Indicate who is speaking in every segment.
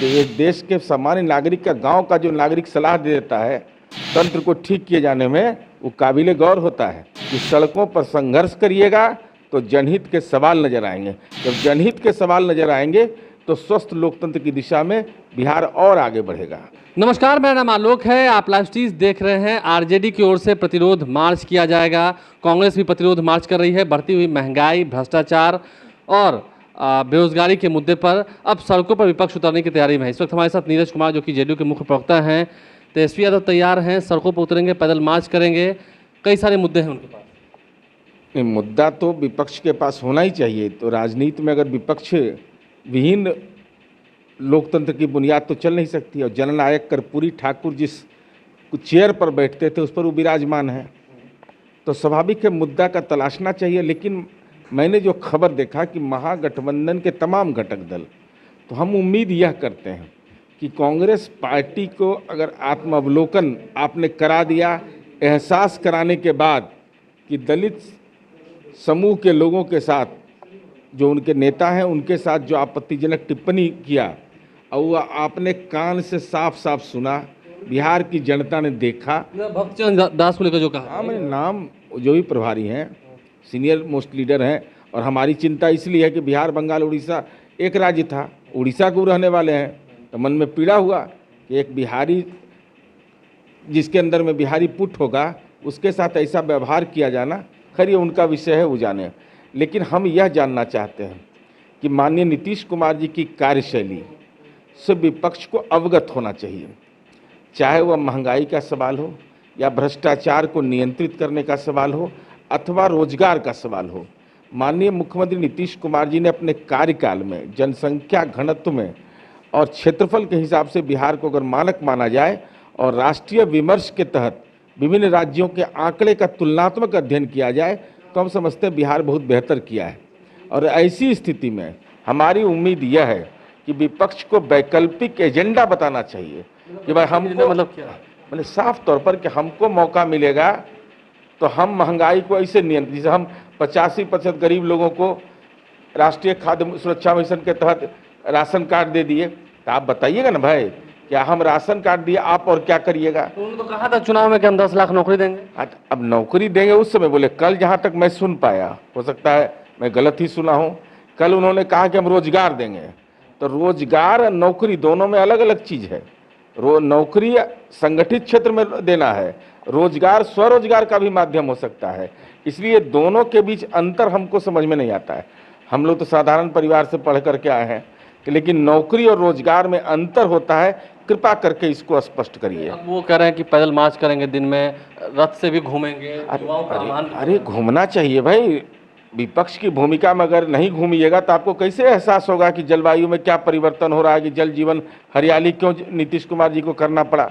Speaker 1: एक देश के सामान्य नागरिक का, गांव का जो नागरिक सलाह दे देता है तंत्र को ठीक किए जाने में, वो काबिले गौर होता है। कि सड़कों पर संघर्ष करिएगा तो जनहित के सवाल नजर आएंगे। जब जनहित के सवाल नजर आएंगे तो स्वस्थ लोकतंत्र की दिशा में बिहार और आगे बढ़ेगा।
Speaker 2: नमस्कार, मेरा नाम आलोक है। आप लाइव स्ट्रीम देख रहे हैं। आरजेडी की ओर से प्रतिरोध मार्च किया जाएगा। कांग्रेस भी प्रतिरोध मार्च कर रही है। बढ़ती हुई महंगाई, भ्रष्टाचार और बेरोजगारी के मुद्दे पर अब सड़कों पर विपक्ष उतरने की तैयारी में है। इस वक्त हमारे साथ नीरज कुमार, जो कि जेडीयू के मुख्य प्रवक्ता हैं, तेजस्वी यादव तैयार हैं, सड़कों पर उतरेंगे, पैदल मार्च करेंगे। कई सारे मुद्दे हैं उनके पास।
Speaker 1: मुद्दा तो विपक्ष के पास होना ही चाहिए। तो राजनीति में अगर विपक्ष विहीन लोकतंत्र की बुनियाद तो चल नहीं सकती। और जननायक कर्पूरी ठाकुर जिस चेयर पर बैठते थे उस पर वो विराजमान है, तो स्वाभाविक है मुद्दा का तलाशना चाहिए। लेकिन मैंने जो खबर देखा कि महागठबंधन के तमाम घटक दल, तो हम उम्मीद यह करते हैं कि कांग्रेस पार्टी को अगर आत्मावलोकन आपने करा दिया, एहसास कराने के बाद कि दलित समूह के लोगों के साथ जो उनके नेता हैं उनके साथ जो आपत्तिजनक टिप्पणी किया और वह आपने कान से साफ साफ सुना, बिहार की जनता ने देखा।
Speaker 2: भक्तचंद दास को लेकर जो कहा,
Speaker 1: हाँ, मैंने नाम जो भी प्रभारी हैं, सीनियर मोस्ट लीडर हैं, और हमारी चिंता इसलिए है कि बिहार, बंगाल, उड़ीसा एक राज्य था, उड़ीसा को रहने वाले हैं, तो मन में पीड़ा हुआ कि एक बिहारी जिसके अंदर में बिहारी पुट होगा उसके साथ ऐसा व्यवहार किया जाना, खैर ये उनका विषय है, वो जाने। लेकिन हम यह जानना चाहते हैं कि माननीय नीतीश कुमार जी की कार्यशैली से विपक्ष को अवगत होना चाहिए। चाहे वह महंगाई का सवाल हो या भ्रष्टाचार को नियंत्रित करने का सवाल हो अथवा रोजगार का सवाल हो। माननीय मुख्यमंत्री नीतीश कुमार जी ने अपने कार्यकाल में जनसंख्या घनत्व में और क्षेत्रफल के हिसाब से बिहार को अगर मानक माना जाए और राष्ट्रीय विमर्श के तहत विभिन्न राज्यों के आंकड़े का तुलनात्मक अध्ययन किया जाए तो हम समझते हैं बिहार बहुत बेहतर किया है। और ऐसी स्थिति में हमारी उम्मीद यह है कि विपक्ष को वैकल्पिक एजेंडा बताना चाहिए कि भाई हमको,
Speaker 2: मतलब क्या,
Speaker 1: मतलब साफ तौर पर कि हमको मौका मिलेगा तो हम महंगाई को ऐसे नियंत्रित, जैसे हम 85% गरीब लोगों को राष्ट्रीय खाद्य सुरक्षा मिशन के तहत राशन कार्ड दे दिए, तो आप बताइएगा ना भाई, क्या हम राशन कार्ड दिए, आप और क्या करिएगा।
Speaker 2: तो उन्होंने तो कहा था चुनाव में कि हम 10 लाख नौकरी देंगे।
Speaker 1: अब नौकरी देंगे उस समय बोले, कल जहाँ तक मैं सुन पाया, हो सकता है मैं गलत ही सुना हूँ, कल उन्होंने कहा कि हम रोजगार देंगे। तो रोजगार और नौकरी दोनों में अलग अलग चीज़ है। नौकरी संगठित क्षेत्र में देना है, रोजगार स्वरोजगार का भी माध्यम हो सकता है। इसलिए दोनों के बीच अंतर हमको समझ में नहीं आता है। हम लोग तो साधारण परिवार से पढ़ करके आए हैं, लेकिन नौकरी और रोजगार में अंतर होता है। कृपा करके इसको स्पष्ट करिए।
Speaker 2: अब वो कह रहे हैं कि पैदल मार्च करेंगे, दिन में रथ से भी घूमेंगे।
Speaker 1: अरे घूमना चाहिए भाई। विपक्ष की भूमिका में अगर नहीं घूमिएगा तो आपको कैसे एहसास होगा कि जलवायु में क्या परिवर्तन हो रहा है, कि जल जीवन हरियाली क्यों नीतीश कुमार जी को करना पड़ा,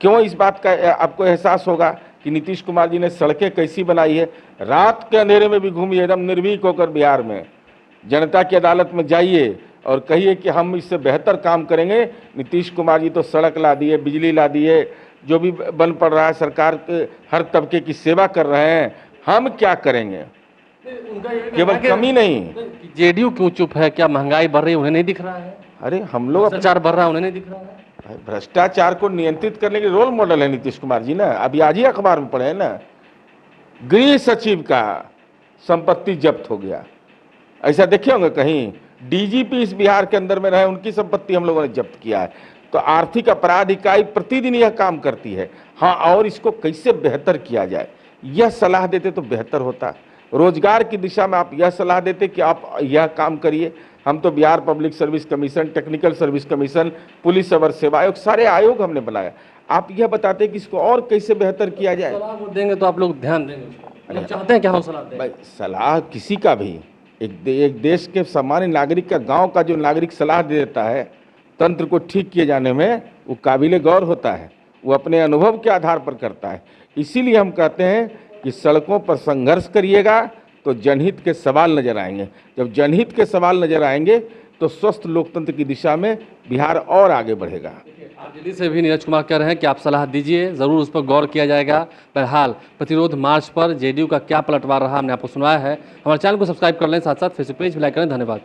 Speaker 1: क्यों इस बात का आपको एहसास होगा कि नीतीश कुमार जी ने सड़कें कैसी बनाई है। रात के अंधेरे में भी घूमिए एकदम निर्भीक होकर बिहार में, जनता की अदालत में जाइए और कहिए कि हम इससे बेहतर काम करेंगे। केनीतीश कुमार जी तो सड़क ला दिए, बिजली ला दिए, जो भी बन पड़ रहा है सरकार के हर तबके की सेवा कर रहे हैं। हम क्या करेंगे, केवल कमी नहीं।
Speaker 2: जेडीयू क्यों चुप है? क्या महंगाई बढ़ रही है उन्हें नहीं दिख रहा है?
Speaker 1: अरे हम लोग
Speaker 2: भ्रष्टाचार बढ़ रहा है उन्हें नहीं दिख रहा है?
Speaker 1: भ्रष्टाचार को नियंत्रित करने के रोल मॉडल है नीतीश कुमार जी ना। अभी आज ही अखबार में पढ़े हैं ना, गृह सचिव का संपत्ति जब्त हो गया। ऐसा देखे होंगे कहीं? डीजीपी इस बिहार के अंदर में रहे, उनकी संपत्ति हम लोगों ने जब्त किया है। तो आर्थिक अपराध इकाई प्रतिदिन यह काम करती है। हाँ, और इसको कैसे बेहतर किया जाए यह सलाह देते तो बेहतर होता। रोजगार की दिशा में आप यह सलाह देते कि आप यह काम करिए। हम तो Bihar public service commission, technical service commission, police अवर सेवा आयोग, सारे आयोग हमने बनाया। आप यह बताते कि इसको और कैसे बेहतर किया जाए।
Speaker 2: सलाह देंगे तो आप लोग ध्यान देंगे, चाहते हैं क्या हम सलाह दें?
Speaker 1: भाई सलाह किसी का भी, एक देश के सामान्य नागरिक का, गांव का जो नागरिक सलाह दे देता है तंत्र को ठीक किए जाने में, वो काबिले गौर होता है, वो अपने अनुभव के आधार पर करता है। इसीलिए हम कहते हैं कि सड़कों पर संघर्ष करिएगा तो जनहित के सवाल नजर आएंगे। जब जनहित के सवाल नजर आएंगे तो स्वस्थ लोकतंत्र की दिशा में बिहार और आगे बढ़ेगा।
Speaker 2: आरजेडी से भी नीरज कुमार कह रहे हैं कि आप सलाह दीजिए, ज़रूर उस पर गौर किया जाएगा। बहरहाल प्रतिरोध मार्च पर जेडीयू का क्या पलटवार रहा हमने आपको सुनाया है। हमारे चैनल को सब्सक्राइब कर लें, साथ साथ फेसबुक पेज भी लाइक करें। धन्यवाद।